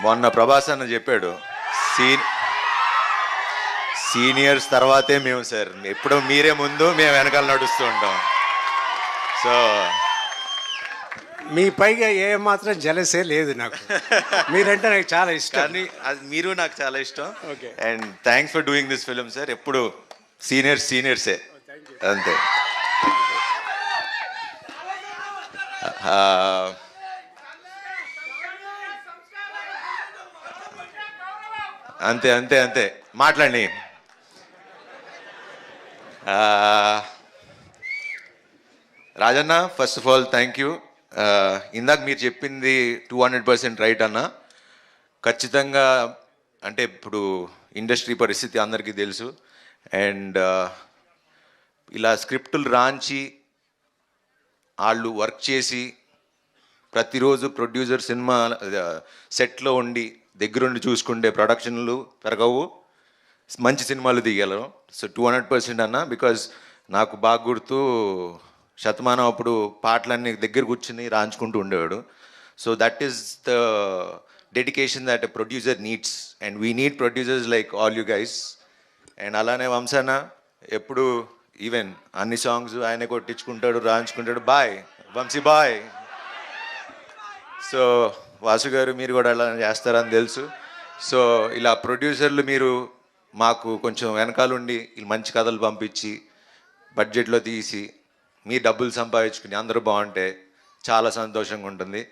మొన్న ప్రభాస్ అన్న చెప్పాడు, సీ సీనియర్స్ తర్వాతే మేము సార్, ఎప్పుడో మీరే ముందు మేము వెనకాల నడుస్తూ ఉంటాం. సో మీ పైగా ఏ మాత్రం జలసే లేదు నాకు. మీరంటే నాకు చాలా ఇష్టం. కానీ అది మీరు నాకు చాలా ఇష్టం. Okay. And thanks for doing this film sir. ఎప్పుడు సీనియర్సే అంతే. అంతే అంతే అంతే మాట్లాడి. Rajanna, first of all thank you. ఇందాక మీరు చెప్పింది 200% రైట్ అన్న. ఖచ్చితంగా అంటే ఇప్పుడు ఇండస్ట్రీ పరిస్థితి అందరికీ తెలుసు. అండ్ ఇలా స్క్రిప్టులు రాంచి వాళ్ళు వర్క్ చేసి ప్రతిరోజు ప్రొడ్యూసర్ సినిమా సెట్లో ఉండి దగ్గరుండి చూసుకుంటే ప్రొడక్షన్లు పెరగవు, మంచి సినిమాలు తీయగలరు. సో 200% అన్న. బికాజ్ నాకు బాగా గుర్తు, శతమానం అప్పుడు పాటలన్నీ దగ్గర కూర్చుని రాంచుకుంటూ ఉండేవాడు. So that is the dedication that a producer needs, and we need producers like all you guys. And అలానే వంశన్న ఎప్పుడు ఈవెన్ అన్ని సాంగ్స్ ఆయనే కొట్టించుకుంటాడు, రాయించుకుంటాడు. Boy Vamsi boy. So Vasu garu మీరు కూడా అలా చేస్తారని తెలుసు. సో ఇలా ప్రొడ్యూసర్లు మీరు మాకు కొంచెం వెనకాలండి మంచి కథలు పంపించి బడ్జెట్లో తీసి మీ డబ్బులు సంపాదించుకుని అందరూ బాగుంటే చాలా సంతోషంగా ఉంటుంది.